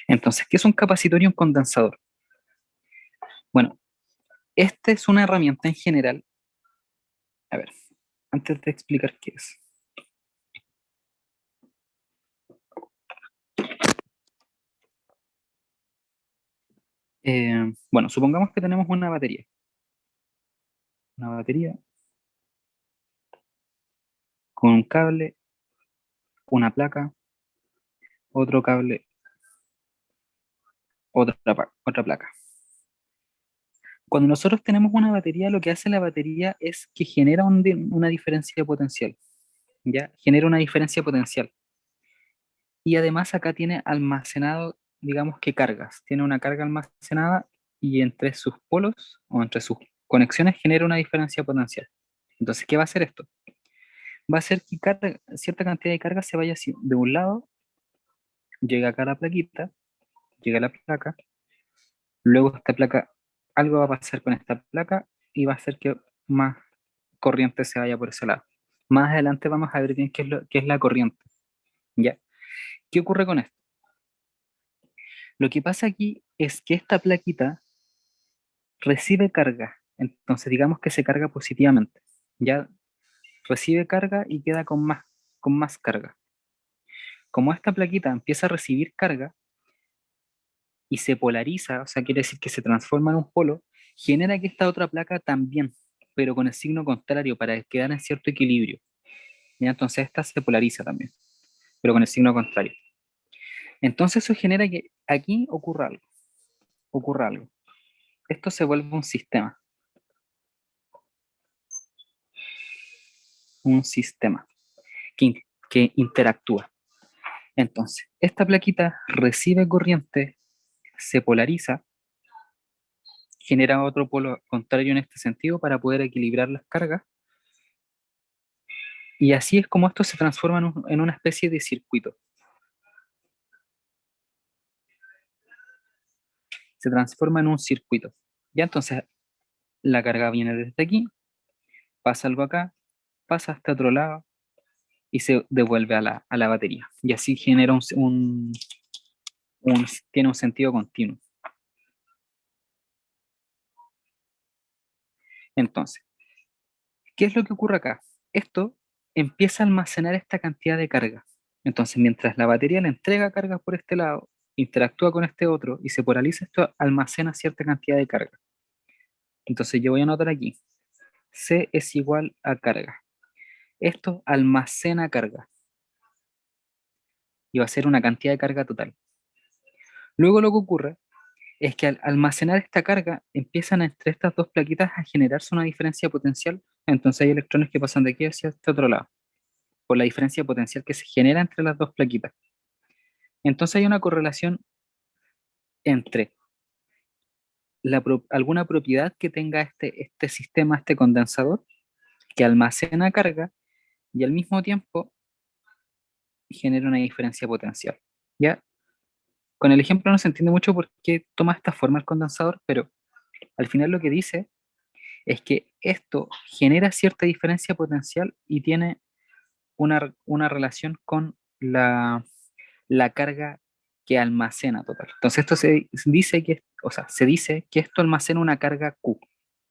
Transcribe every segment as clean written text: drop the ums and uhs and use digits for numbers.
Entonces, ¿qué es un capacitor y un condensador? Bueno, esta es una herramienta en general. A ver, antes de explicar qué es. Bueno, supongamos que tenemos una batería. Una batería con un cable, una placa, otro cable, otra placa. Cuando nosotros tenemos una batería, lo que hace la batería es que genera una diferencia potencial, ¿ya? Genera una diferencia potencial. Y además acá tiene almacenado, digamos que cargas. Tiene una carga almacenada y entre sus polos o entre sus conexiones genera una diferencia potencial. Entonces, ¿qué va a hacer esto? Va a hacer que cierta cantidad de carga se vaya así. De un lado, llega acá a la plaquita, llega a la placa, luego esta placa, algo va a pasar con esta placa y va a hacer que más corriente se vaya por ese lado. Más adelante vamos a ver bien qué es la corriente. ¿Ya? ¿Qué ocurre con esto? Lo que pasa aquí es que esta plaquita recibe carga, entonces digamos que se carga positivamente. Ya recibe carga y queda con más carga. Como esta plaquita empieza a recibir carga y se polariza, o sea, quiere decir que se transforma en un polo, genera que esta otra placa también, pero con el signo contrario para quedar en cierto equilibrio. ¿Ya? Entonces esta se polariza también, pero con el signo contrario. Entonces eso genera que aquí ocurra algo, ocurra algo. Esto se vuelve un sistema que interactúa. Entonces, esta plaquita recibe corriente, se polariza, genera otro polo contrario en este sentido para poder equilibrar las cargas, y así es como esto se transforma en una especie de circuito. Se transforma en un circuito. Ya entonces la carga viene desde aquí, pasa algo acá, pasa hasta otro lado y se devuelve a la batería. Y así genera tiene un sentido continuo. Entonces, ¿qué es lo que ocurre acá? Esto empieza a almacenar esta cantidad de carga. Entonces, mientras la batería le entrega cargas por este lado, interactúa con este otro y se polariza, esto almacena cierta cantidad de carga. Entonces, yo voy a anotar aquí, C es igual a carga. Esto almacena carga y va a ser una cantidad de carga total. Luego lo que ocurre es que al almacenar esta carga, empiezan entre estas dos plaquitas a generarse una diferencia potencial, entonces hay electrones que pasan de aquí hacia este otro lado, por la diferencia potencial que se genera entre las dos plaquitas. Entonces hay una correlación entre alguna propiedad que tenga este sistema, este condensador, que almacena carga y al mismo tiempo genera una diferencia potencial. ¿Ya? Con el ejemplo no se entiende mucho por qué toma esta forma el condensador, pero al final lo que dice es que esto genera cierta diferencia potencial y tiene una relación con la carga que almacena total. Entonces esto se dice que esto almacena una carga Q,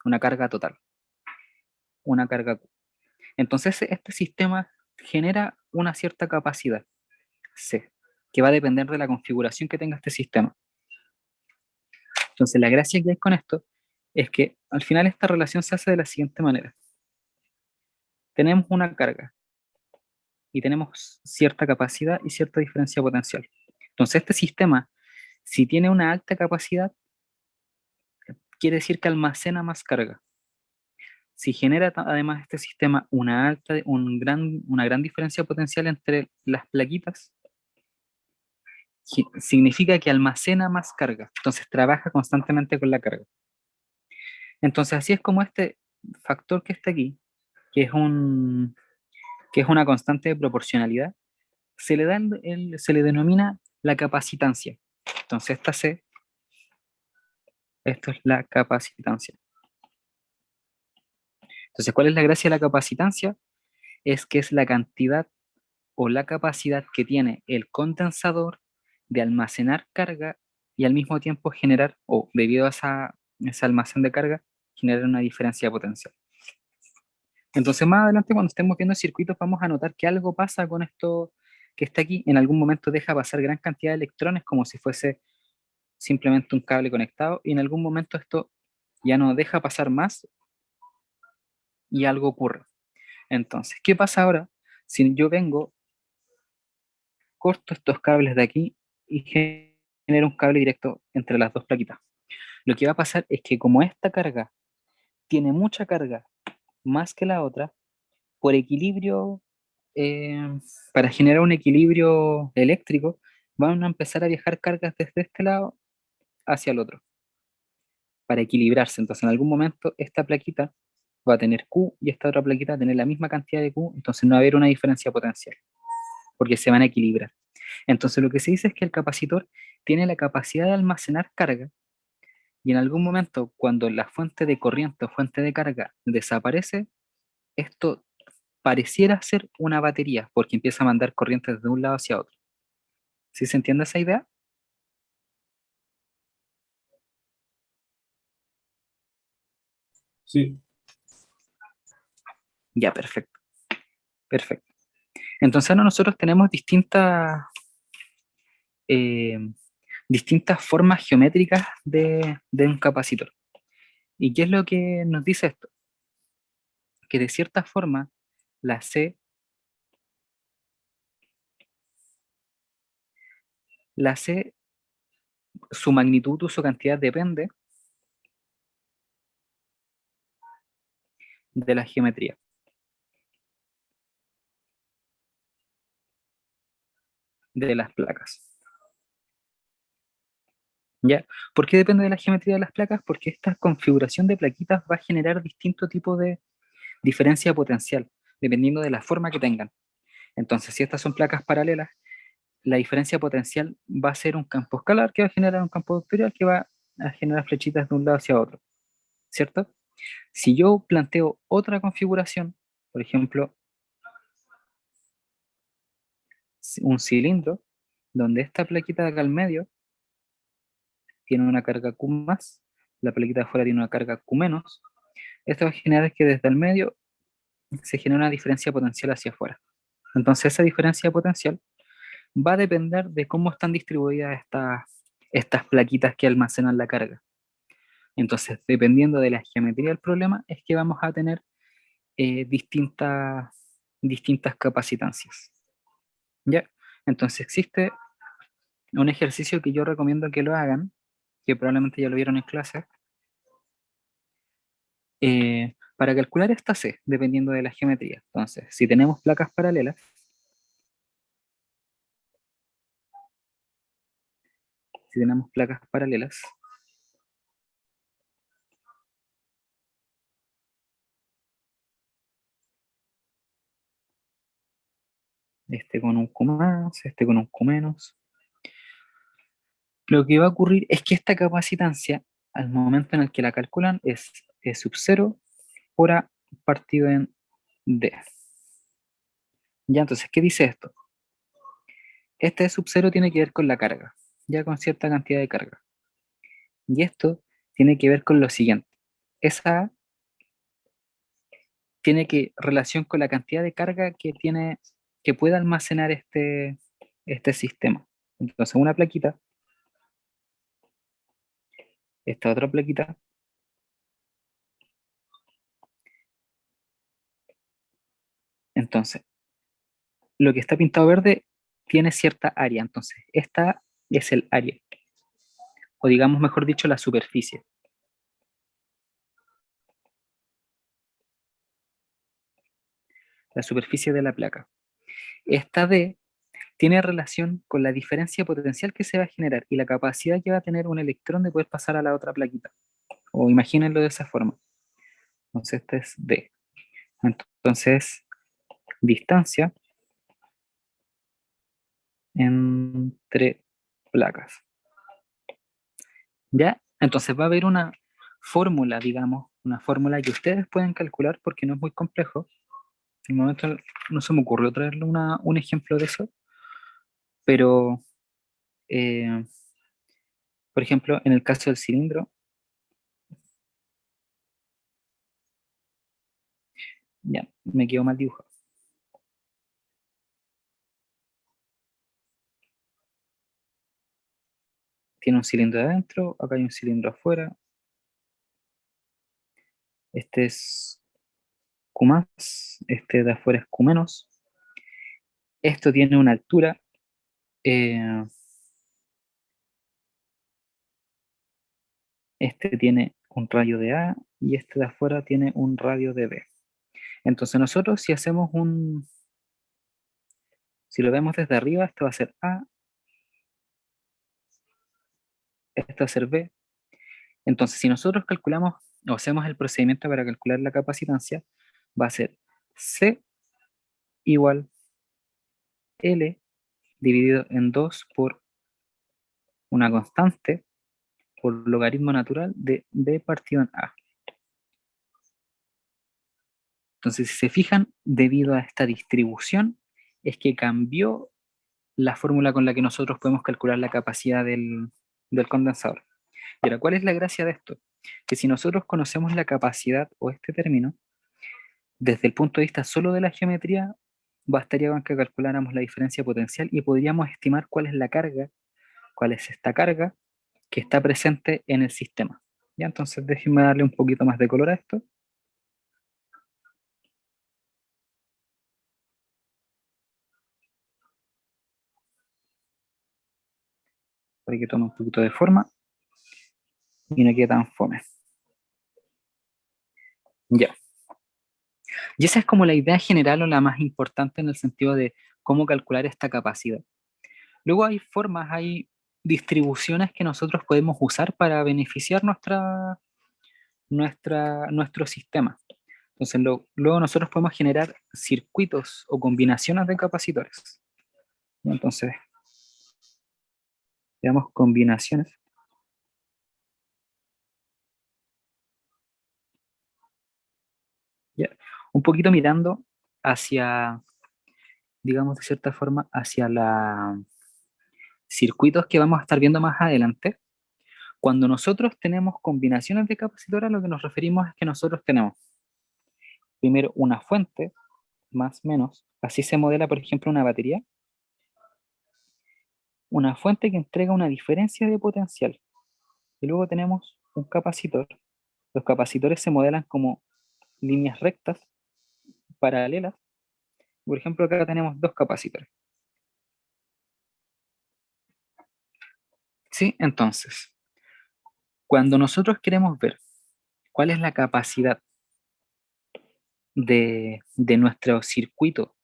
una carga total, una carga Q. Entonces este sistema genera una cierta capacidad C, que va a depender de la configuración que tenga este sistema. Entonces la gracia que hay con esto es que al final esta relación se hace de la siguiente manera. Tenemos una carga y tenemos cierta capacidad y cierta diferencia potencial. Entonces este sistema, si tiene una alta capacidad, quiere decir que almacena más carga. Si genera además este sistema una gran diferencia potencial entre las plaquitas, significa que almacena más carga. Entonces trabaja constantemente con la carga. Entonces así es como este factor que está aquí, que es que es una constante de proporcionalidad, se le denomina la capacitancia. Entonces esto es la capacitancia. Entonces, ¿cuál es la gracia de la capacitancia? Es que es la cantidad o la capacidad que tiene el condensador de almacenar carga y al mismo tiempo generar, o debido a ese almacén de carga, generar una diferencia potencial. Entonces más adelante cuando estemos viendo circuitos vamos a notar que algo pasa con esto que está aquí. En algún momento deja pasar gran cantidad de electrones como si fuese simplemente un cable conectado y en algún momento esto ya no deja pasar más y algo ocurre. Entonces, ¿qué pasa ahora si yo vengo, corto estos cables de aquí y genero un cable directo entre las dos plaquitas? Lo que va a pasar es que como esta carga tiene mucha carga más que la otra, por equilibrio, para generar un equilibrio eléctrico, van a empezar a viajar cargas desde este lado hacia el otro, para equilibrarse. Entonces, en algún momento, esta plaquita va a tener Q y esta otra plaquita va a tener la misma cantidad de Q, entonces no va a haber una diferencia potencial, porque se van a equilibrar. Entonces, lo que se dice es que el capacitor tiene la capacidad de almacenar carga y en algún momento, cuando la fuente de corriente o fuente de carga desaparece, esto pareciera ser una batería, porque empieza a mandar corrientes de un lado hacia otro. ¿Sí se entiende esa idea? Sí, Ya, perfecto, perfecto. Entonces ahora nosotros tenemos eh, distintas formas geométricas de un capacitor. ¿Y qué es lo que nos dice esto? Que de cierta forma la C, la C, su magnitud o su cantidad depende de la geometría, de las placas. ¿Ya? ¿Por qué depende de la geometría de las placas? Porque esta configuración de plaquitas va a generar distinto tipo de diferencia potencial, dependiendo de la forma que tengan. Entonces, si estas son placas paralelas, la diferencia potencial va a ser un campo escalar que va a generar un campo vectorial que va a generar flechitas de un lado hacia otro, ¿cierto? Si yo planteo otra configuración, por ejemplo, un cilindro, donde esta plaquita de acá al medio tiene una carga Q más, la plaquita de afuera tiene una carga Q menos, esto va a generar que desde el medio se genera una diferencia potencial hacia afuera. Entonces esa diferencia potencial va a depender de cómo están distribuidas estas plaquitas que almacenan la carga. Entonces, dependiendo de la geometría del problema, es que vamos a tener distintas capacitancias. ¿Ya? Entonces existe un ejercicio que yo recomiendo que lo hagan, que probablemente ya lo vieron en clase, para calcular esta C, dependiendo de la geometría. Entonces, si tenemos placas paralelas, si tenemos placas paralelas, este con un Q más, este con un Q menos, lo que va a ocurrir es que esta capacitancia, al momento en el que la calculan, es E sub 0 por A partido en D. Ya, entonces, ¿qué dice esto? Este E sub 0 tiene que ver con la carga, ya con cierta cantidad de carga. Y esto tiene que ver con lo siguiente. Esa A tiene que relación con la cantidad de carga que tiene, que puede almacenar este sistema. Entonces, una plaquita, esta otra plaquita, entonces, lo que está pintado verde tiene cierta área, entonces, esta es el área, o digamos, mejor dicho, la superficie de la placa. Esta D tiene relación con la diferencia potencial que se va a generar y la capacidad que va a tener un electrón de poder pasar a la otra plaquita. O imagínenlo de esa forma. Entonces, este es D. Entonces, distancia entre placas. ¿Ya? Entonces va a haber una fórmula, digamos, una fórmula que ustedes pueden calcular porque no es muy complejo. En el momento no se me ocurrió traerle un ejemplo de eso, pero Eh, por ejemplo, en el caso del cilindro, ya, me quedó mal dibujado. Tiene un cilindro adentro, acá hay un cilindro afuera. Este es Q más, este de afuera es Q menos. Esto tiene una altura, eh, este tiene un radio de A y este de afuera tiene un radio de B. Entonces nosotros si lo vemos desde arriba, esto va a ser A, esto va a ser B. Entonces si nosotros calculamos o hacemos el procedimiento para calcular la capacitancia, va a ser C igual L dividido en 2 por una constante por logaritmo natural de B partido en A. Entonces, si se fijan, debido a esta distribución, es que cambió la fórmula con la que nosotros podemos calcular la capacidad del condensador. Y ahora, ¿cuál es la gracia de esto? Que si nosotros conocemos la capacidad o este término, desde el punto de vista solo de la geometría, bastaría con que calculáramos la diferencia potencial y podríamos estimar cuál es la carga, cuál es esta carga que está presente en el sistema. Ya, entonces déjenme darle un poquito más de color a esto, para que tome un poquito de forma y no quede tan fome. Ya. Y esa es como la idea general o la más importante en el sentido de cómo calcular esta capacidad. Luego hay formas, hay distribuciones que nosotros podemos usar para beneficiar nuestro sistema. Entonces, luego nosotros podemos generar circuitos o combinaciones de capacitores. Entonces, veamos combinaciones. ¿Ya? Un poquito mirando hacia, digamos de cierta forma, hacia los circuitos que vamos a estar viendo más adelante. Cuando nosotros tenemos combinaciones de capacitores, lo que nos referimos es que nosotros tenemos primero una fuente, más menos, así se modela, por ejemplo, una batería, una fuente que entrega una diferencia de potencial, y luego tenemos un capacitor. Los capacitores se modelan como líneas rectas, paralelas. Por ejemplo, acá tenemos dos capacitores. ¿Sí? Entonces, cuando nosotros queremos ver cuál es la capacidad de nuestro circuito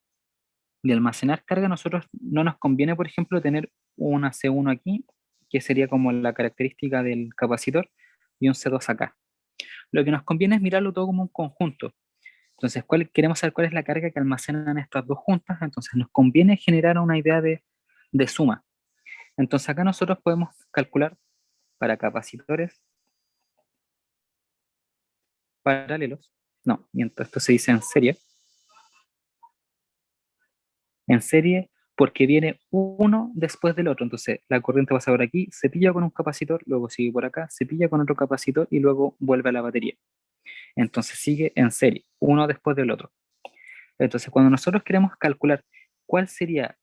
de almacenar carga, nosotros no nos conviene, por ejemplo, tener una C1 aquí, que sería como la característica del capacitor, y un C2 acá. Lo que nos conviene es mirarlo todo como un conjunto. Entonces, queremos saber cuál es la carga que almacenan estas dos juntas, entonces nos conviene generar una idea de suma. Entonces acá nosotros podemos calcular para capacitores paralelos, no, mientras esto se dice en serie porque viene uno después del otro. Entonces la corriente pasa por aquí, se pilla con un capacitor, luego sigue por acá, se pilla con otro capacitor y luego vuelve a la batería. Entonces sigue en serie, uno después del otro. Entonces cuando nosotros queremos calcular cuál sería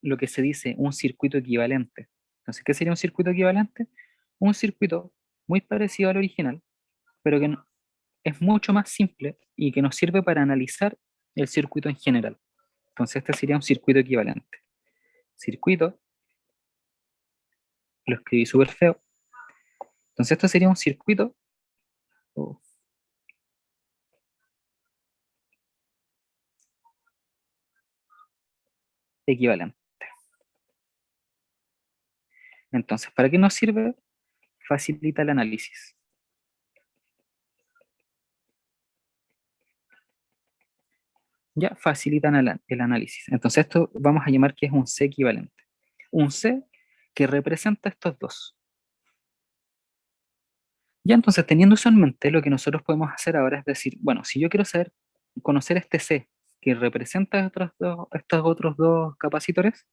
lo que se dice un circuito equivalente, entonces ¿qué sería un circuito equivalente? Un circuito muy parecido al original, pero que es mucho más simple y que nos sirve para analizar el circuito en general. Entonces este sería un circuito equivalente. Circuito, lo escribí súper feo. Entonces esto sería un circuito oh, equivalente. Entonces, ¿para qué nos sirve? Facilita el análisis. Ya facilitan el análisis. Entonces esto vamos a llamar que es un C equivalente. Un C que representa estos dos. Ya entonces, teniendo eso en mente, lo que nosotros podemos hacer ahora es decir, bueno, si yo quiero conocer este C que representa estos otros dos capacitores,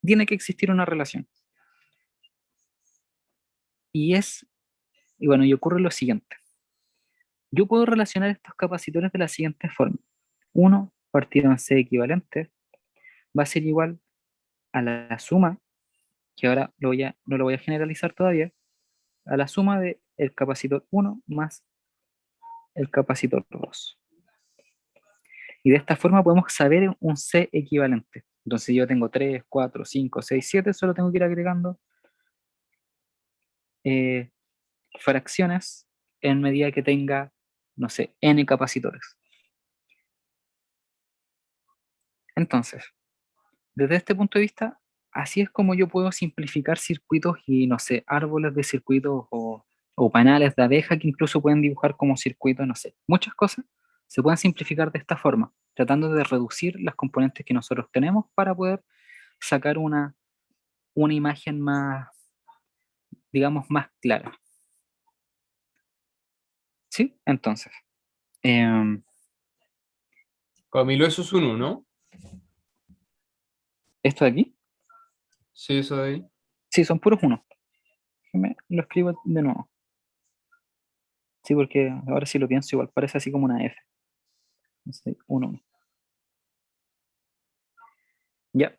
tiene que existir una relación. Y bueno, y ocurre lo siguiente. Yo puedo relacionar estos capacitores de la siguiente forma. 1 partido en C equivalente va a ser igual a la suma, que ahora no lo voy a generalizar todavía, a la suma de el capacitor 1 más el capacitor 2. Y de esta forma podemos saber un C equivalente. Entonces yo tengo 3, 4, 5, 6, 7, solo tengo que ir agregando eh, fracciones en medida que tenga, no sé, n capacitores. Entonces, desde este punto de vista, así es como yo puedo simplificar circuitos y, no sé, árboles de circuitos o panales de abeja que incluso pueden dibujar como circuitos, no sé, muchas cosas se pueden simplificar de esta forma, tratando de reducir las componentes que nosotros tenemos para poder sacar una imagen más, digamos, más clara. ¿Sí? Entonces, em, Camilo, eso es un uno. esto de aquí, Sí, eso de ahí. sí, son puros unos. Lo escribo de nuevo. Sí, porque ahora sí lo pienso, igual parece así como una F. Entonces, 1. Ya.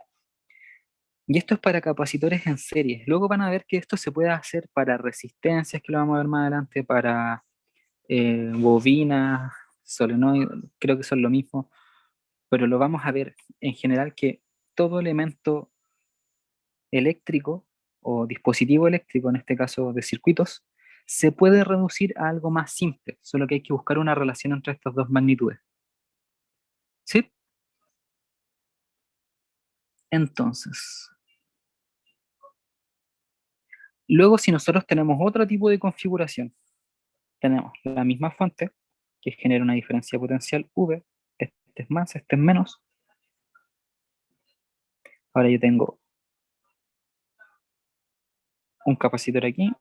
Y esto es para capacitores en serie. Luego van a ver que esto se puede hacer para resistencias, que lo vamos a ver más adelante, para bobinas, solenoides, creo que son lo mismo, pero lo vamos a ver en general que todo elemento eléctrico o dispositivo eléctrico, en este caso de circuitos, se puede reducir a algo más simple, solo que hay que buscar una relación entre estas dos magnitudes. ¿Sí? Entonces, luego si nosotros tenemos otro tipo de configuración, tenemos la misma fuente, que genera una diferencia potencial V, este es más, este es menos. Ahora yo tengo un capacitor aquí,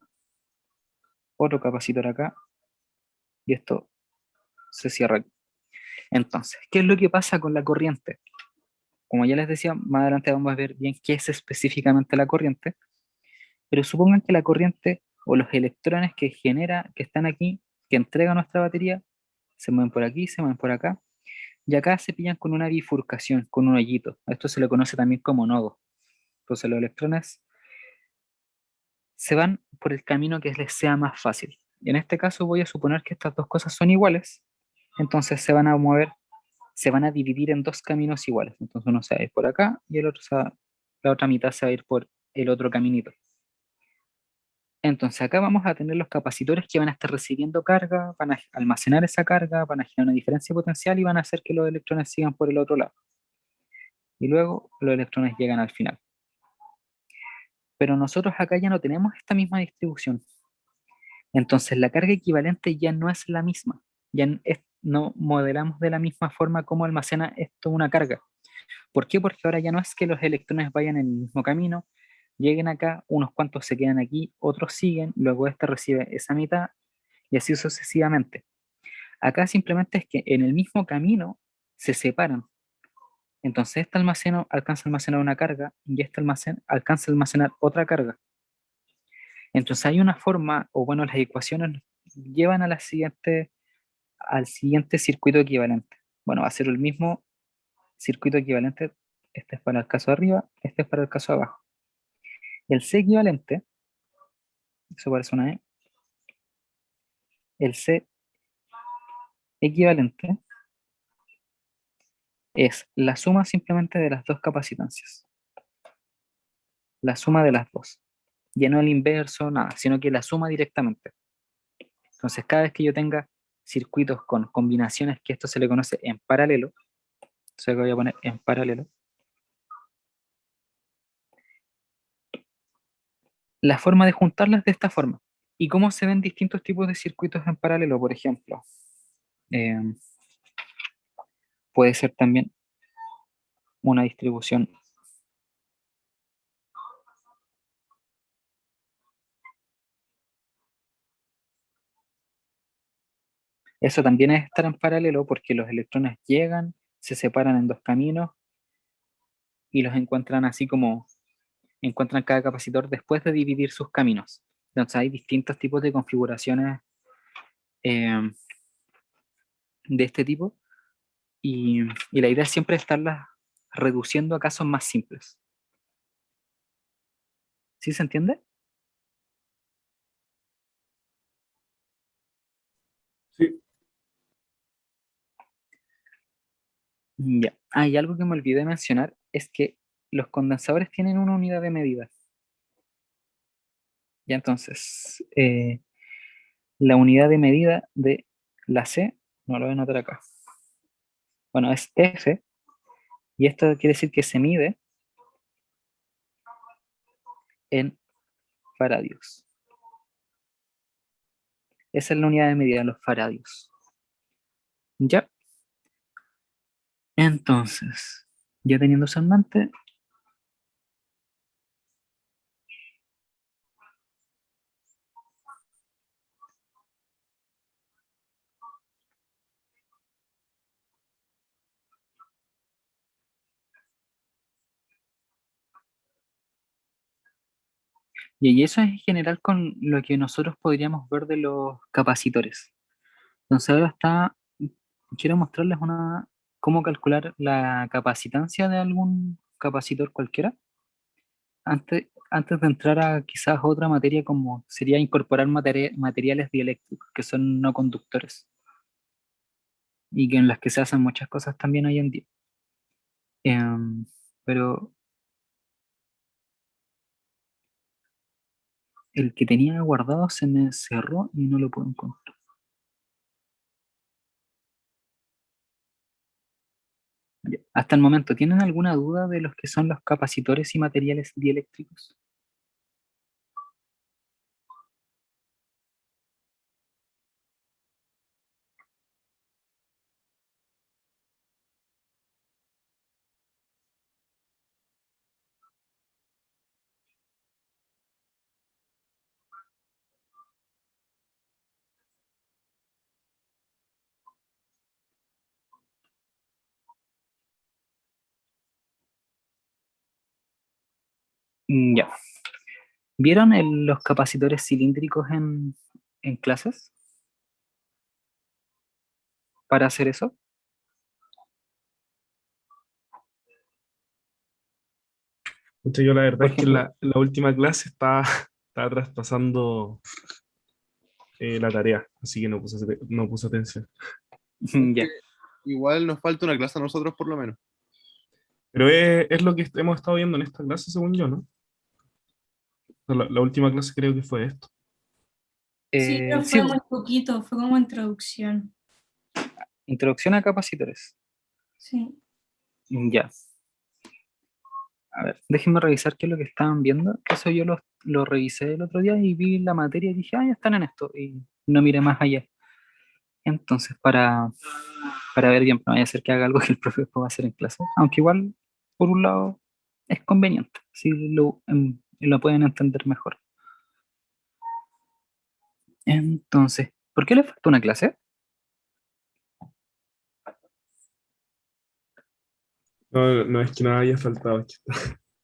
otro capacitor acá, y esto se cierra aquí. Entonces, ¿qué es lo que pasa con la corriente? Como ya les decía, más adelante vamos a ver bien qué es específicamente la corriente, pero supongan que la corriente o los electrones que genera, que están aquí, que entrega nuestra batería, se mueven por aquí, se mueven por acá, y acá se pillan con una bifurcación, con un hoyito. A esto se le conoce también como nodo. Entonces los electrones se van por el camino que les sea más fácil. Y en este caso voy a suponer que estas dos cosas son iguales, entonces se van a mover, se van a dividir en dos caminos iguales. Entonces uno se va a ir por acá y el otro la otra mitad se va a ir por el otro caminito. Entonces acá vamos a tener los capacitores que van a estar recibiendo carga, van a almacenar esa carga, van a generar una diferencia potencial y van a hacer que los electrones sigan por el otro lado. Y luego los electrones llegan al final. Pero nosotros acá ya no tenemos esta misma distribución. Entonces la carga equivalente ya no es la misma. No modelamos de la misma forma cómo almacena esto una carga. ¿Por qué? Porque ahora ya no es que los electrones vayan en el mismo camino, lleguen acá, unos cuantos se quedan aquí, otros siguen, luego este recibe esa mitad y así sucesivamente. Acá simplemente es que en el mismo camino se separan. Entonces este almaceno alcanza a almacenar una carga y este almacén alcanza a almacenar otra carga. Entonces hay una forma, o bueno, las ecuaciones llevan a al siguiente circuito equivalente. Bueno, va a ser el mismo circuito equivalente, este es para el caso de arriba, este es para el caso de abajo. El C equivalente, eso parece una E, el C equivalente es la suma simplemente de las dos capacitancias, la suma de las dos, ya no el inverso, nada, sino que la suma directamente. Entonces cada vez que yo tenga circuitos con combinaciones que esto se le conoce en paralelo, entonces voy a poner en paralelo, la forma de juntarlas de esta forma. ¿Y cómo se ven distintos tipos de circuitos en paralelo? Por ejemplo, eh, puede ser también una distribución. Eso también es estar en paralelo porque los electrones llegan, se separan en dos caminos y los encuentran así como encuentran cada capacitor después de dividir sus caminos. Entonces hay distintos tipos de configuraciones eh, de este tipo y la idea es siempre estarlas reduciendo a casos más simples. ¿Sí se entiende? Sí, Ya. Ah, y algo que me olvidé mencionar es que los condensadores tienen una unidad de medida. Ya entonces, la unidad de medida de la C, no lo voy a anotar acá. Bueno, es F, y esto quiere decir que se mide en faradios. Esa es la unidad de medida, los faradios. Ya, entonces, ya teniendo eso en mente, y eso es en general con lo que nosotros podríamos ver de los capacitores. Entonces ahora quiero mostrarles cómo calcular la capacitancia de algún capacitor cualquiera, antes de entrar a quizás otra materia como sería incorporar materiales dieléctricos, que son no conductores, y que en las que se hacen muchas cosas también hoy en día. Em, pero el que tenía guardado se me cerró y no lo puedo encontrar. Ya. Hasta el momento, ¿tienen alguna duda de los que son los capacitores y materiales dieléctricos? Ya. ¿Vieron los capacitores cilíndricos en clases para hacer eso? Pucha, yo la verdad Por es que en ejemplo, la última clase estaba, estaba traspasando la tarea, así que no puse atención. Es que ya. igual nos falta una clase a nosotros por lo menos. Pero es lo que hemos estado viendo en esta clase, según yo, ¿no? O sea, la última clase creo que fue esto. Sí, pero Sí, fue muy poquito, fue como introducción. introducción a capacitores. Sí. Ya. A ver, déjenme revisar qué es lo que estaban viendo. Que eso yo lo revisé el otro día y vi la materia y dije, ah, ya están en esto. Y no miré más allá. Entonces, para ver bien, no vaya a ser que haga algo que el profe después va a hacer en clase. Aunque igual, por un lado, es conveniente. Si lo pueden entender mejor. Entonces, ¿por qué le falta una clase? No, no es que no haya faltado, es que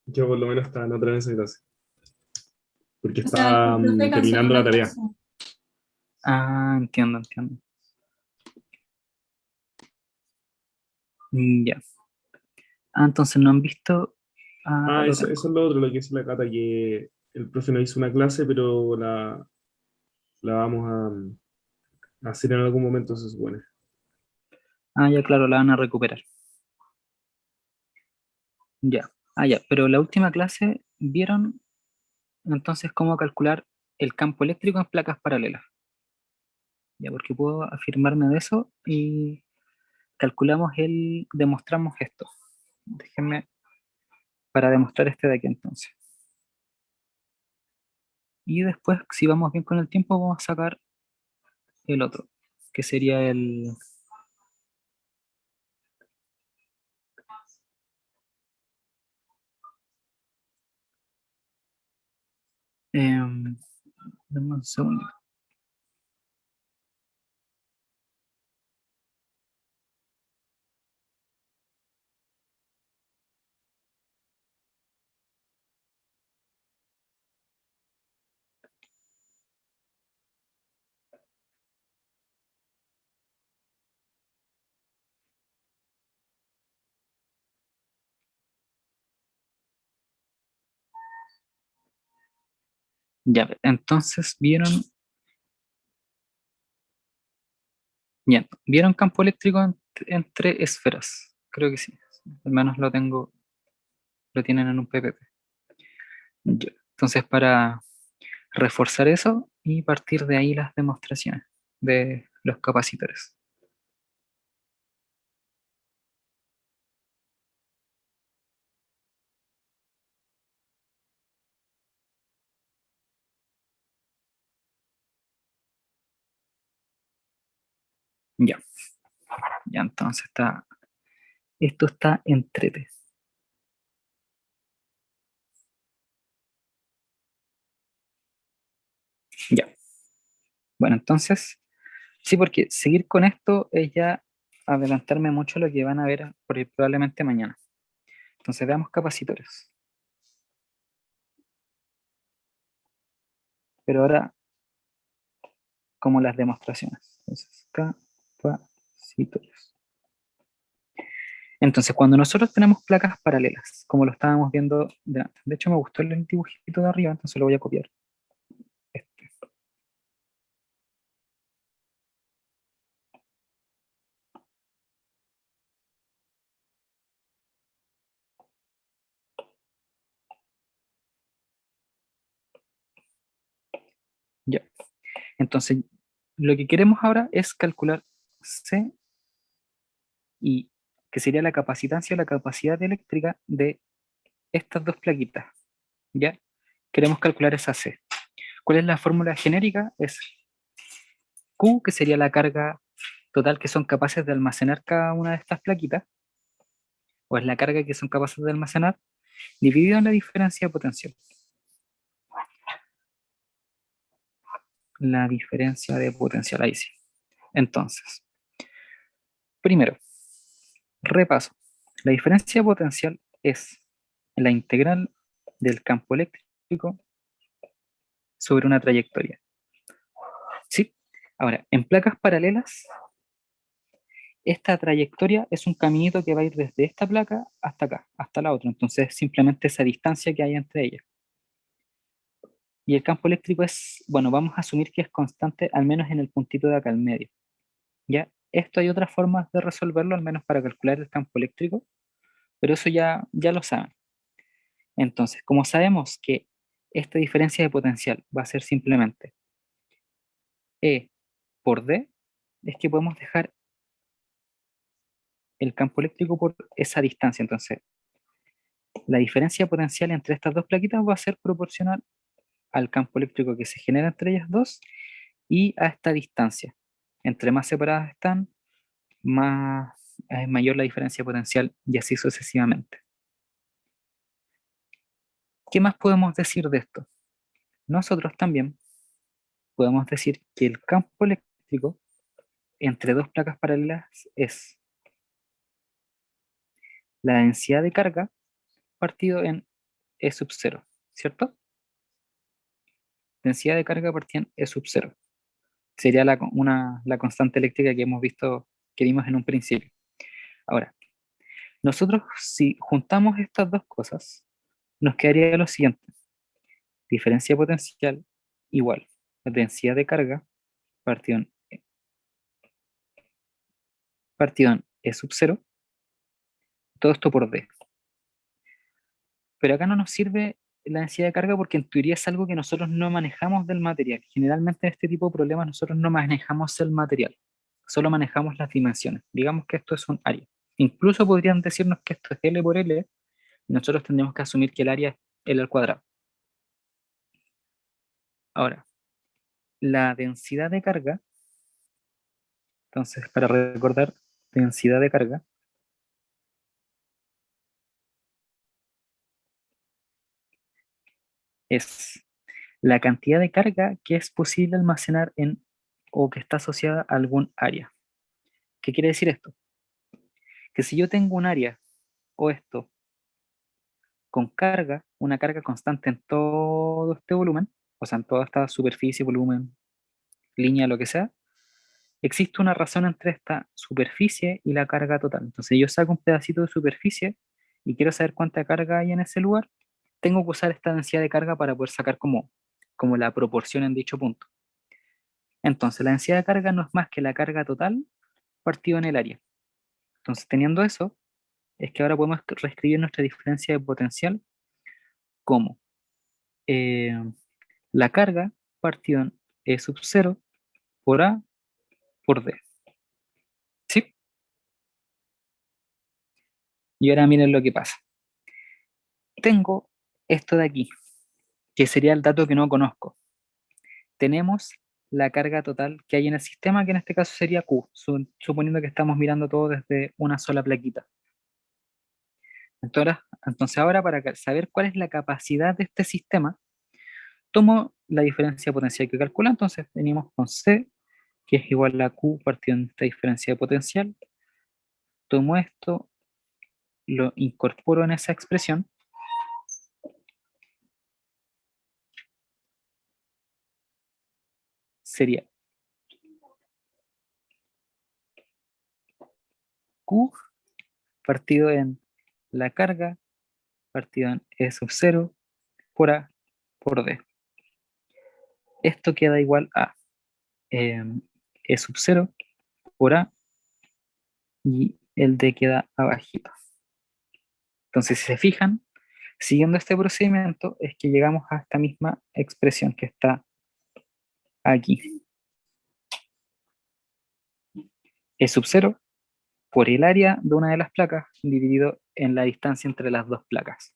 yo por lo menos estaba en otra en esa clase, porque O sea, estaba el profe canceló terminando la la tarea. clase. Ah, entiendo, entiendo. Ya. Ah, entonces no han visto. Ah, acá Ah, lo eso tengo. es lo otro, lo que dice la Cata, que el profe nos hizo una clase, pero la vamos a hacer en algún momento, se supone. Ah, ya, claro, la van a recuperar. Ya. Ah, ya. Pero la última clase vieron entonces cómo calcular el campo eléctrico en placas paralelas. Ya, porque puedo afirmarme de eso y demostramos esto. Déjenme para demostrar este de aquí entonces. Y después, si vamos bien con el tiempo, vamos a sacar el otro, que sería em, dame un segundo. Ya, entonces ¿vieron campo eléctrico entre esferas? Creo que sí. Al menos lo tienen en un PPT. Ya, entonces, para reforzar eso y partir de ahí las demostraciones de los capacitores. Ya, ya entonces esto está entrete. Ya. Bueno, entonces, sí, porque seguir con esto es ya adelantarme mucho a lo que van a ver probablemente mañana. Entonces veamos capacitores. Pero ahora, como las demostraciones. Entonces, capacitores. Entonces, cuando nosotros tenemos placas paralelas, como lo estábamos viendo delante, de hecho me gustó el dibujito de arriba, entonces lo voy a copiar. Este. Ya. Entonces, lo que queremos ahora es calcular C y que sería la capacitancia o la capacidad eléctrica de estas dos plaquitas. ¿Ya? Queremos calcular esa C. ¿Cuál es la fórmula genérica? Es Q, que sería la carga total que son capaces de almacenar cada una de estas plaquitas, o es la carga que son capaces de almacenar, dividido en la diferencia potencial. La diferencia de potencial, ahí sí. Entonces, primero, repaso. La diferencia potencial es la integral del campo eléctrico sobre una trayectoria. ¿Sí? Ahora, en placas paralelas, esta trayectoria es un caminito que va a ir desde esta placa hasta acá, hasta la otra. Entonces, simplemente esa distancia que hay entre ellas. Y el campo eléctrico es, bueno, vamos a asumir que es constante, al menos en el puntito de acá al medio. ¿Ya? Esto hay otras formas de resolverlo, al menos para calcular el campo eléctrico, pero eso ya lo saben. Entonces, como sabemos que esta diferencia de potencial va a ser simplemente E por D, es que podemos dejar el campo eléctrico por esa distancia. Entonces, la diferencia potencial entre estas dos plaquitas va a ser proporcional al campo eléctrico que se genera entre ellas dos y a esta distancia. Entre más separadas están, más es mayor la diferencia potencial y así sucesivamente. ¿Qué más podemos decir de esto? Nosotros también podemos decir que el campo eléctrico entre dos placas paralelas es la densidad de carga partido en E sub 0, ¿cierto? Densidad de carga partida en E sub 0. Sería la constante eléctrica que hemos visto, que vimos en un principio. Ahora, nosotros si juntamos estas dos cosas, nos quedaría lo siguiente. Diferencia potencial igual a densidad de carga partido en E sub 0, todo esto por D. Pero acá no nos sirve la densidad de carga porque en teoría es algo que nosotros no manejamos del material. Generalmente en este tipo de problemas nosotros no manejamos el material, solo manejamos las dimensiones. Digamos que esto es un área. Incluso podrían decirnos que esto es L por L, y nosotros tendríamos que asumir que el área es L al cuadrado. Ahora, la densidad de carga, entonces para recordar, densidad de carga es la cantidad de carga que es posible almacenar en o que está asociada a algún área. ¿Qué quiere decir esto? Que si yo tengo un área o esto con carga, una carga constante en todo este volumen, o sea, en toda esta superficie, volumen, línea, lo que sea, existe una razón entre esta superficie y la carga total. Entonces yo saco un pedacito de superficie y quiero saber cuánta carga hay en ese lugar, tengo que usar esta densidad de carga para poder sacar como como la proporción en dicho punto. Entonces, la densidad de carga no es más que la carga total partido en el área. Entonces, teniendo eso, es que ahora podemos reescribir nuestra diferencia de potencial como eh, la carga partido en E sub 0 por A por D. ¿Sí? Y ahora miren lo que pasa. Tengo esto de aquí, que sería el dato que no conozco. Tenemos la carga total que hay en el sistema, que en este caso sería Q, suponiendo que estamos mirando todo desde una sola plaquita. Entonces ahora para saber cuál es la capacidad de este sistema, tomo la diferencia potencial que calcula, entonces venimos con C, que es igual a Q partido en esta diferencia de potencial, tomo esto, lo incorporo en esa expresión, sería Q partido en la carga partido en E sub 0 por A por D. Esto queda igual a E sub 0 por A y el D queda abajito. Entonces, si se fijan, siguiendo este procedimiento es que llegamos a esta misma expresión que está aquí. E sub 0 por el área de una de las placas dividido en la distancia entre las dos placas.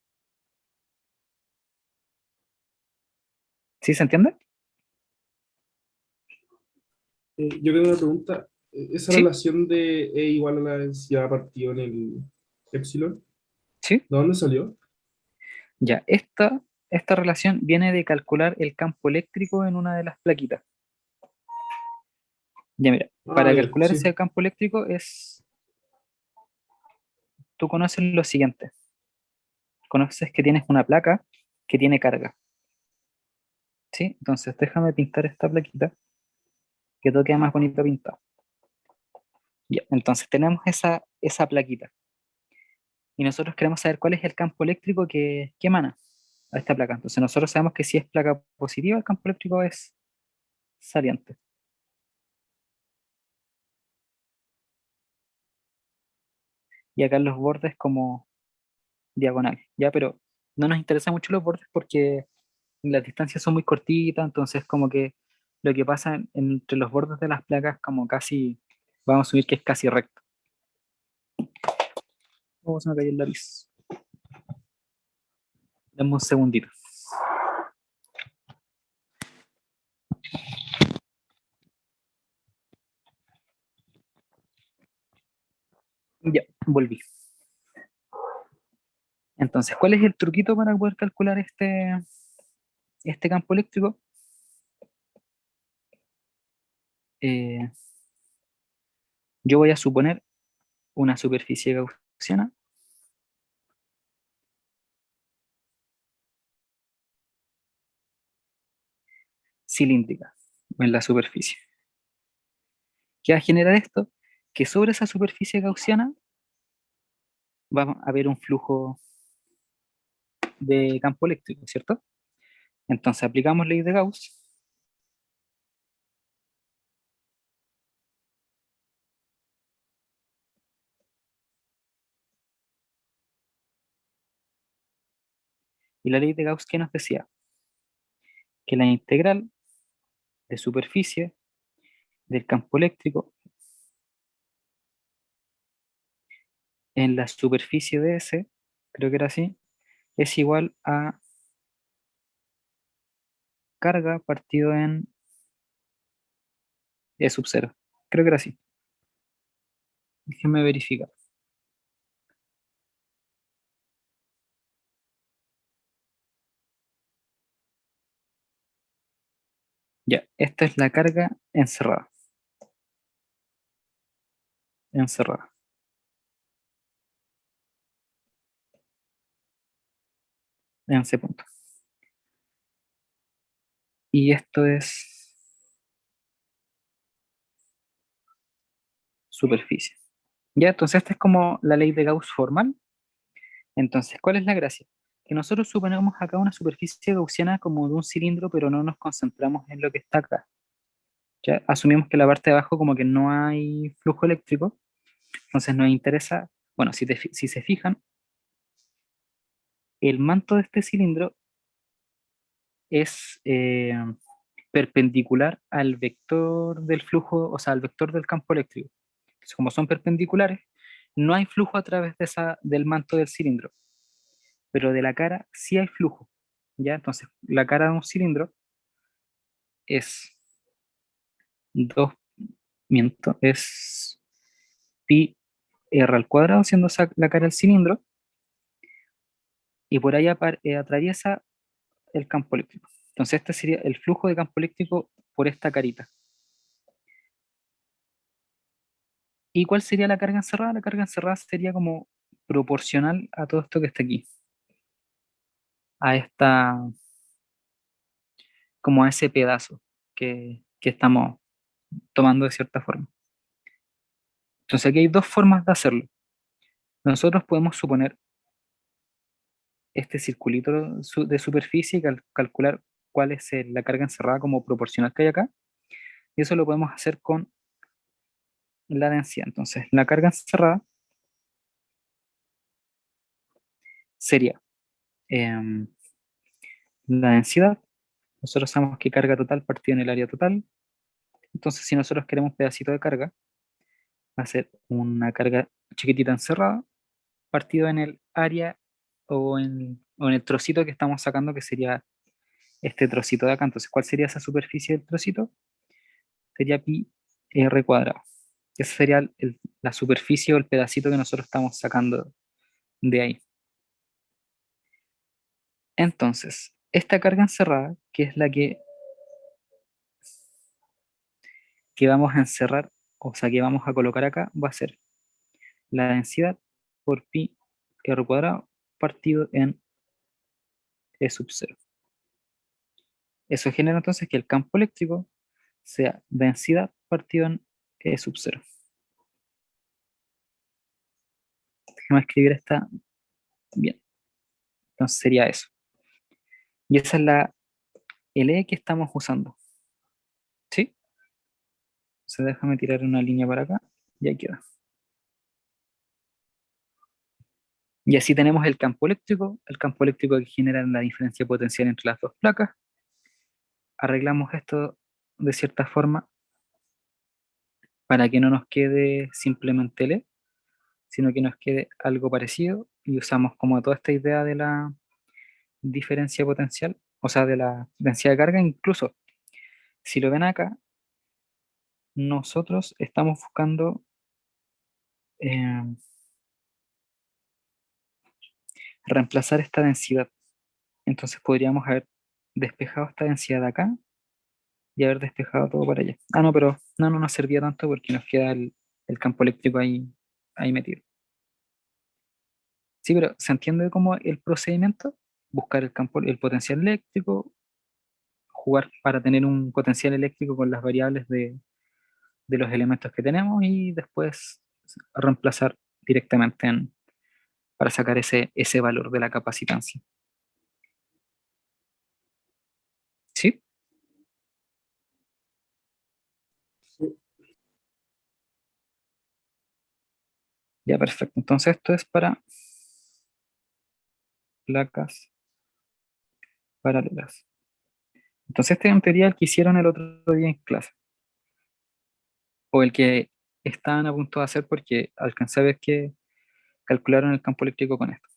¿Sí se entiende? Yo tengo una pregunta. ¿Esa Sí, relación de E igual a la densidad partido en el epsilon, sí. de dónde salió? Ya, esta relación viene de calcular el campo eléctrico en una de las plaquitas. Ya mira, Ah, para ya, calcular ese sí. campo eléctrico tú conoces lo siguiente. Conoces que tienes una placa que tiene carga. ¿Sí? Entonces déjame pintar esta plaquita, que todo queda más bonito pintado. Ya, entonces tenemos esa plaquita. Y nosotros queremos saber cuál es el campo eléctrico que emana a esta placa. Entonces nosotros sabemos que si es placa positiva, el campo eléctrico es saliente. Y acá en los bordes como diagonal, ¿ya? Pero no nos interesan mucho los bordes porque las distancias son muy cortitas, entonces como que lo que pasa entre los bordes de las placas como casi, vamos a asumir que es casi recto. Oh, se me cayó el lápiz. Dame un segundito. Ya, volví. Entonces, ¿cuál es el truquito para poder calcular este campo eléctrico? Eh, yo voy a suponer una superficie gaussiana cilíndrica en la superficie. ¿Qué va a generar esto? Que sobre esa superficie gaussiana va a haber un flujo de campo eléctrico, ¿cierto? Entonces aplicamos ley de Gauss y la ley de Gauss que nos decía que la integral de superficie del campo eléctrico en la superficie de S, creo que era así, es igual a carga partido en E sub 0. Creo que era así. Déjenme verificar. Ya, esta es la carga encerrada. Encerrada. En ese punto. Y esto es superficie. Ya, entonces esta es como la ley de Gauss formal. Entonces, ¿cuál es la gracia? que nosotros suponemos acá una superficie gaussiana como de un cilindro, pero no nos concentramos en lo que está acá. ¿Ya? Asumimos que la parte de abajo como que no hay flujo eléctrico, entonces nos interesa, bueno, si se fijan, el manto de este cilindro es perpendicular al vector del flujo, o sea, al vector del campo eléctrico. Entonces, como son perpendiculares, no hay flujo a través de del manto del cilindro, pero de la cara sí hay flujo. ¿Ya? Entonces, la cara de un cilindro es 2, miento, es pi r al cuadrado, siendo la cara del cilindro, y por ahí atraviesa el campo eléctrico. Entonces, este sería el flujo de campo eléctrico por esta carita. ¿Y cuál sería la carga encerrada? La carga encerrada sería como proporcional a todo esto que está aquí. A esta, como a ese pedazo que estamos tomando de cierta forma. Entonces aquí hay dos formas de hacerlo. Nosotros podemos suponer este circulito de superficie y calcular cuál es la carga encerrada como proporcional que hay acá. Y eso lo podemos hacer con la densidad. Entonces la carga encerrada sería la densidad. Nosotros sabemos que carga total partida en el área total. Entonces si nosotros queremos un pedacito de carga, va a ser una carga chiquitita encerrada partido en el área o en el trocito que estamos sacando, que sería este trocito de acá. Entonces, ¿cuál sería esa superficie del trocito? Sería pi r cuadrado. Esa sería la superficie o el pedacito que nosotros estamos sacando de ahí. Entonces, esta carga encerrada, que es la que vamos a encerrar, o sea, que vamos a colocar acá, va a ser la densidad por pi r cuadrado partido en E sub 0. Eso genera entonces que el campo eléctrico sea densidad partido en E sub 0. Déjame escribir esta bien. Entonces sería eso. Y esa es el E que estamos usando. ¿Sí? Entonces déjame tirar una línea para acá. Y ahí queda. Y así tenemos el campo eléctrico que genera la diferencia potencial entre las dos placas. Arreglamos esto de cierta forma para que no nos quede simplemente el E, sino que nos quede algo parecido y usamos como toda esta idea de la diferencia potencial, o sea, de la densidad de carga. Incluso si lo ven acá, nosotros estamos buscando eh, reemplazar esta densidad. Entonces podríamos haber despejado esta densidad de acá y haber despejado todo para allá. Ah, no, pero no nos servía tanto porque nos queda el campo eléctrico ahí metido. Sí, pero ¿se entiende cómo el procedimiento? Buscar el potencial eléctrico, jugar para tener un potencial eléctrico con las variables de los elementos que tenemos y después reemplazar directamente para sacar ese valor de la capacitancia. ¿Sí? Sí. Ya, perfecto. Entonces esto es para placas paralelas. Entonces este en teoría el que hicieron el otro día en clase, o el que estaban a punto de hacer porque alcancé a ver que calcularon el campo eléctrico con esto.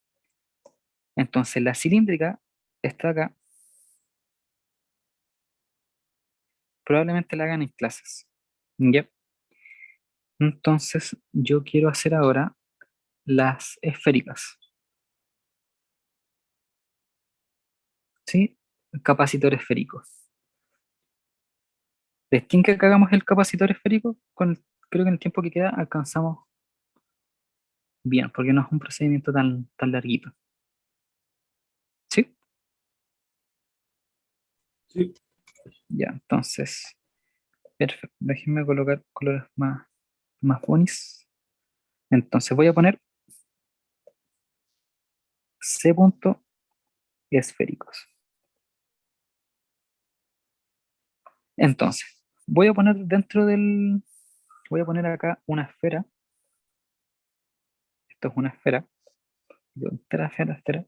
Entonces la cilíndrica está acá, probablemente la hagan en clases. ¿Ya? Entonces yo quiero hacer ahora las esféricas. ¿Sí? El capacitor esférico. ¿Les tinca que hagamos el capacitor esférico? Creo que en el tiempo que queda alcanzamos bien, porque no es un procedimiento tan larguito. ¿Sí? Sí. Ya, entonces, perfecto. Déjenme colocar colores más bonis. Entonces voy a poner C punto esféricos. Entonces, voy a poner voy a poner acá una esfera. Esto es una esfera. Esfera.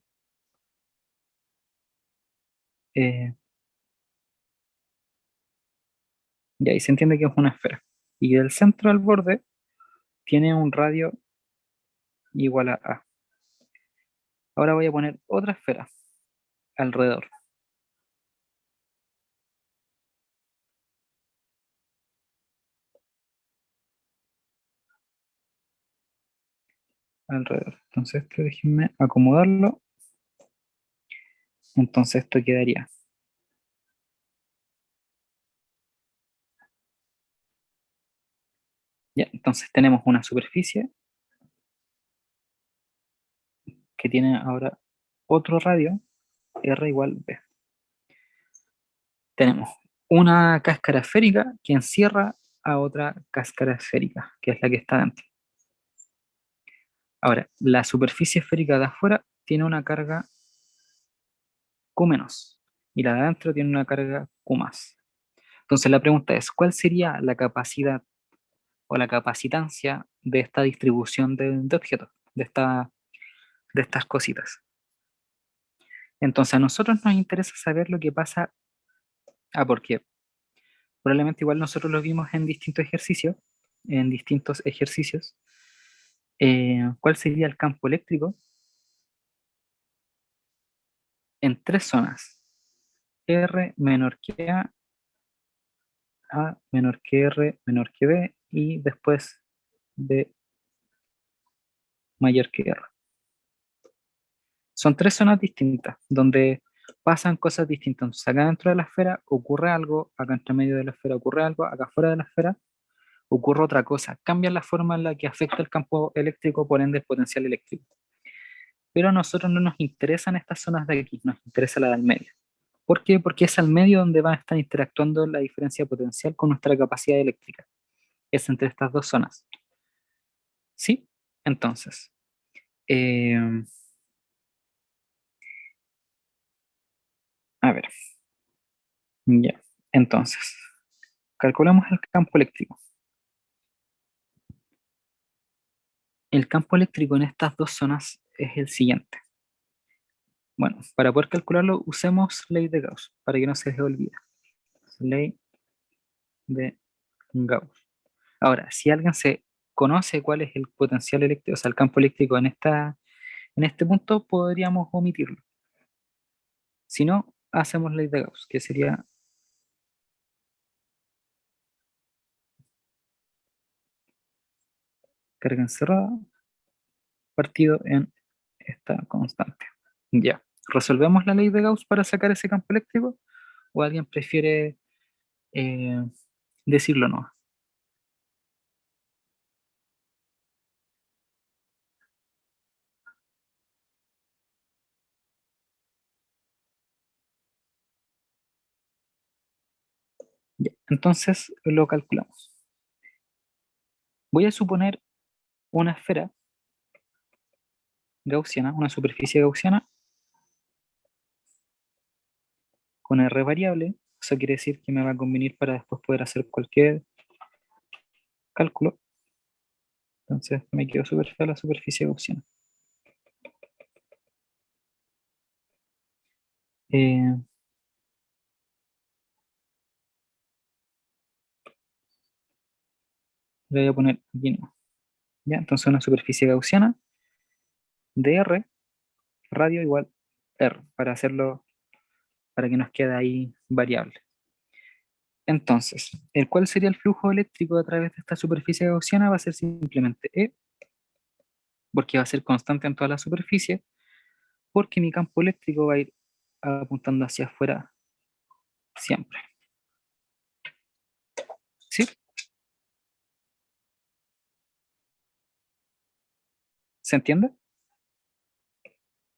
Y ahí se entiende que es una esfera. Y del centro al borde tiene un radio igual a A. Ahora voy a poner otra esfera alrededor. Alrededor. Entonces esto déjenme acomodarlo. Entonces esto quedaría. Ya, entonces tenemos una superficie que tiene ahora otro radio, R igual B. Tenemos una cáscara esférica que encierra a otra cáscara esférica, que es la que está dentro. Ahora, la superficie esférica de afuera tiene una carga Q menos y la de adentro tiene una carga Q más. Entonces la pregunta es, ¿cuál sería la capacidad o la capacitancia de esta distribución de objetos, de estas cositas? Entonces a nosotros nos interesa saber lo que pasa, porque probablemente igual nosotros lo vimos en distintos ejercicios. ¿Cuál sería el campo eléctrico en tres zonas? R menor que A menor que R menor que B, y después B mayor que R. Son tres zonas distintas, donde pasan cosas distintas. Entonces, acá dentro de la esfera ocurre algo, acá entre medio de la esfera ocurre algo, acá fuera de la esfera ocurre otra cosa. Cambia la forma en la que afecta el campo eléctrico, por ende el potencial eléctrico. Pero a nosotros no nos interesan estas zonas de aquí, nos interesa la del medio. ¿Por qué? Porque es al medio donde va a estar interactuando la diferencia potencial con nuestra capacidad eléctrica. Es entre estas dos zonas. ¿Sí? Entonces, eh, a ver, ya. Entonces, calculamos el campo eléctrico. El campo eléctrico en estas dos zonas es el siguiente. Bueno, para poder calcularlo, usemos ley de Gauss, para que no se les olvide. Ley de Gauss. Ahora, si alguien se conoce cuál es el potencial eléctrico, o sea, el campo eléctrico en este punto, podríamos omitirlo. Si no, hacemos ley de Gauss, que sería carga encerrada partido en esta constante. Ya. ¿Resolvemos la ley de Gauss para sacar ese campo eléctrico? ¿O alguien prefiere eh, decirlo no? Ya. Entonces lo calculamos. Voy a suponer una esfera gaussiana, una superficie gaussiana con R variable. Eso quiere decir que me va a convenir para después poder hacer cualquier cálculo. Entonces me quedó súper fea la superficie gaussiana. Le voy a poner aquí no. ¿Ya? Entonces una superficie gaussiana de R, radio igual R, para hacerlo, para que nos quede ahí variable. Entonces, ¿cuál sería el flujo eléctrico a través de esta superficie gaussiana? Va a ser simplemente E, porque va a ser constante en toda la superficie, porque mi campo eléctrico va a ir apuntando hacia afuera siempre. ¿Sí? ¿Se entiende?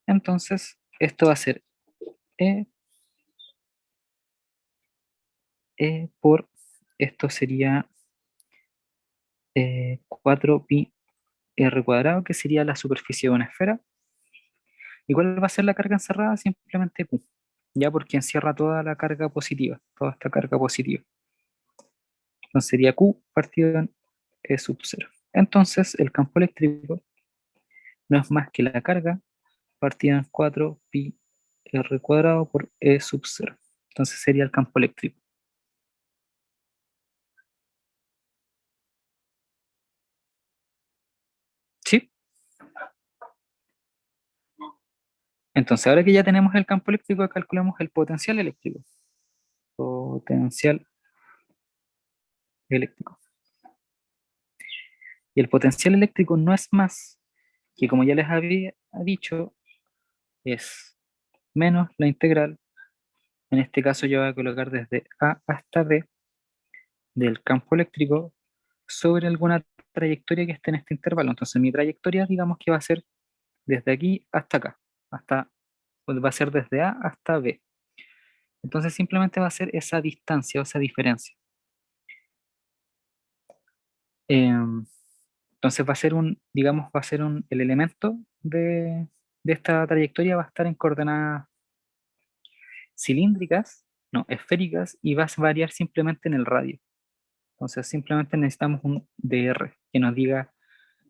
Entonces, esto va a ser E, E por, esto sería 4 pi r cuadrado, que sería la superficie de una esfera, Igual va a ser la carga encerrada, simplemente Q, ya porque encierra toda la carga positiva, toda esta carga positiva. Entonces sería Q partido en E sub 0. Entonces el campo eléctrico no es más que la carga partida en 4 pi r cuadrado por E sub 0. Entonces sería el campo eléctrico. ¿Sí? Entonces ahora que ya tenemos el campo eléctrico, calculamos el potencial eléctrico. Potencial eléctrico. Y el potencial eléctrico no es más que, como ya les había dicho, es menos la integral. En este caso yo voy a colocar desde A hasta B del campo eléctrico sobre alguna trayectoria que esté en este intervalo. Entonces mi trayectoria, digamos que va a ser desde aquí hasta acá, pues va a ser desde A hasta B. Entonces simplemente va a ser esa distancia o esa diferencia. Entonces va a ser digamos, va a ser el elemento de esta trayectoria va a estar en coordenadas cilíndricas, no, esféricas, y va a variar simplemente en el radio. Entonces simplemente necesitamos un dr que nos diga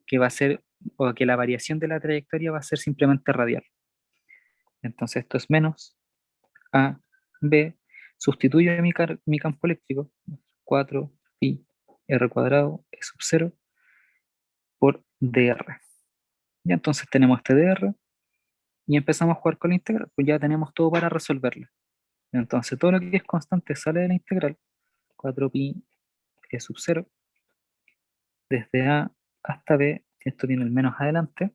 que va a ser, o que la variación de la trayectoria va a ser simplemente radial. Entonces esto es menos a b, sustituyo mi campo eléctrico, 4 pi r cuadrado e sub 0 por dr. Y entonces tenemos este dr y empezamos a jugar con la integral, pues ya tenemos todo para resolverla. Entonces todo lo que es constante sale de la integral, 4 pi e sub 0, desde a hasta b, esto tiene el menos adelante,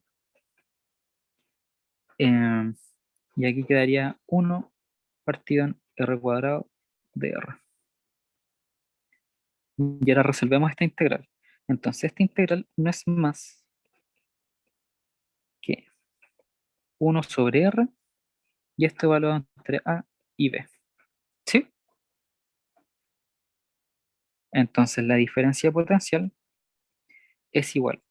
y aquí quedaría 1 partido en r cuadrado de r. Y ahora resolvemos esta integral. Entonces esta integral no es más que 1 sobre r, y esto evaluado entre a y b. ¿Sí? Entonces la diferencia potencial es igual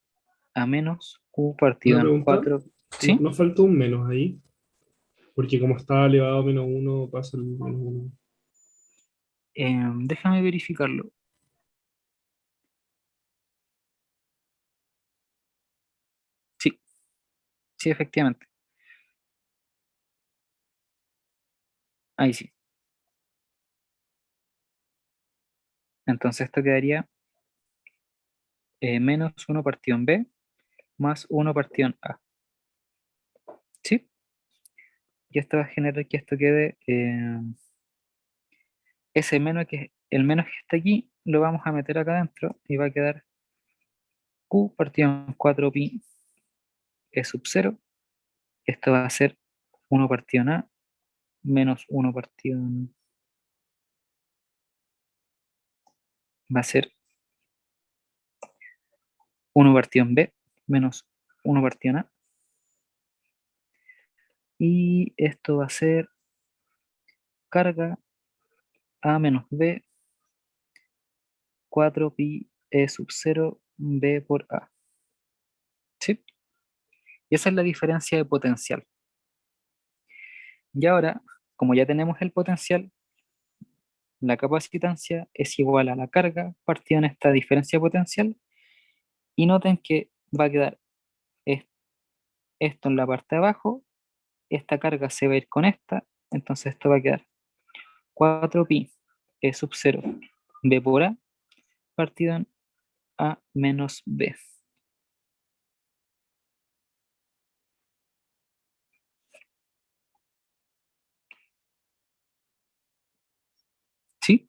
a menos q Una partido en pregunta, 4. ¿no, ¿Sí? no faltó un menos ahí? Porque como está elevado a menos uno, pasa el menos uno. Déjame verificarlo. Sí, sí, efectivamente. Ahí sí. Entonces esto quedaría menos 1 partido en B más 1 partido en A. ¿Sí? Y esto va a generar que esto quede ese menos el menos que está aquí lo vamos a meter acá adentro y va a quedar Q partido en 4 pi E sub 0. Esto va a ser 1 partido en A menos 1 partido en... Va a ser 1 partido en B menos 1 partido en A. Y esto va a ser carga A menos B 4 pi E sub 0 B por A. ¿Sí? Y esa es la diferencia de potencial. Y ahora, como ya tenemos el potencial, la capacitancia es igual a la carga partida en esta diferencia potencial. Y noten que va a quedar esto en la parte de abajo, esta carga se va a ir con esta, entonces esto va a quedar 4 pi E sub 0 B por A partido en A menos B. ¿Sí?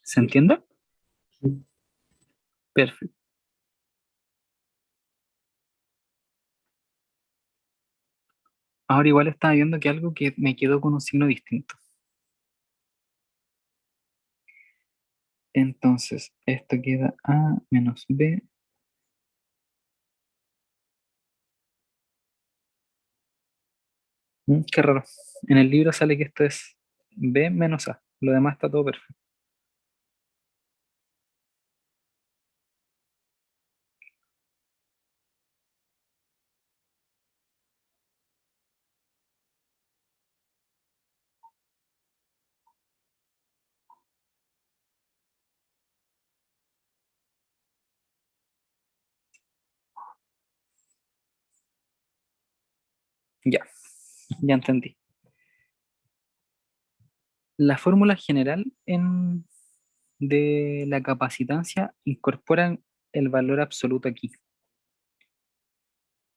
¿Se entiende? Sí. Perfecto. Ahora igual estaba viendo que algo que me quedó con un signo distinto. Entonces, esto queda A menos B. Qué raro. En el libro sale que esto es B menos A. Lo demás está todo perfecto. Ya, ya entendí. La fórmula general de la capacitancia incorpora el valor absoluto aquí.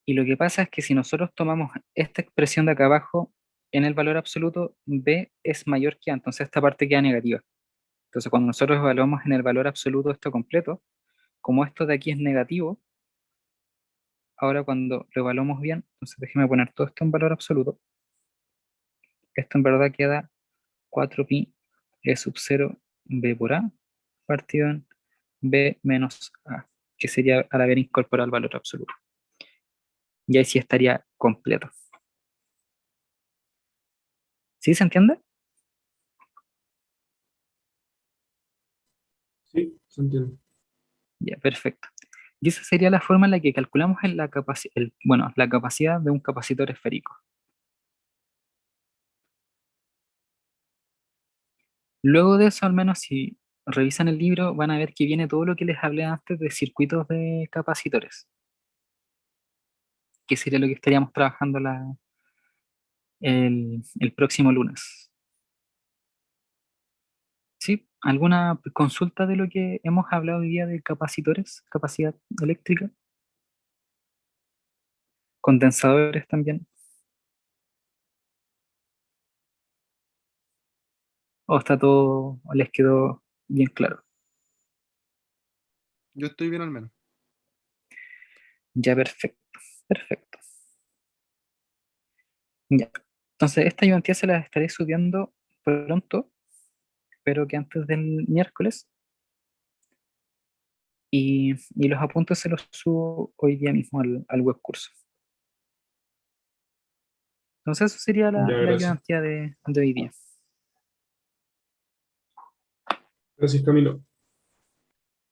Y lo que pasa es que si nosotros tomamos esta expresión de acá abajo en el valor absoluto, B es mayor que A, entonces esta parte queda negativa. Entonces cuando nosotros evaluamos en el valor absoluto esto completo, como esto de aquí es negativo, ahora cuando lo evaluamos bien, entonces déjeme poner todo esto en valor absoluto, esto en verdad queda 4pi E sub 0 B por A partido en B menos A, que sería al haber incorporado el valor absoluto. Y ahí sí estaría completo. ¿Sí se entiende? Sí, se entiende. Ya, perfecto. Y esa sería la forma en la que calculamos bueno, la capacidad de un capacitor esférico. Luego de eso, al menos si revisan el libro, van a ver que viene todo lo que les hablé antes de circuitos de capacitores, que sería lo que estaríamos trabajando el próximo lunes. ¿Sí? ¿Alguna consulta de lo que hemos hablado hoy día de capacitores, capacidad eléctrica? Condensadores también. ¿O está todo, o les quedó bien claro? Yo estoy bien al menos. Ya, perfecto. Perfecto. Ya. Entonces, esta ayudantía se la estaré subiendo pronto, espero que antes del miércoles. Y los apuntes se los subo hoy día mismo al web curso. Entonces, eso sería Ya, la gracias. ayudantía de hoy día. Gracias, Camilo.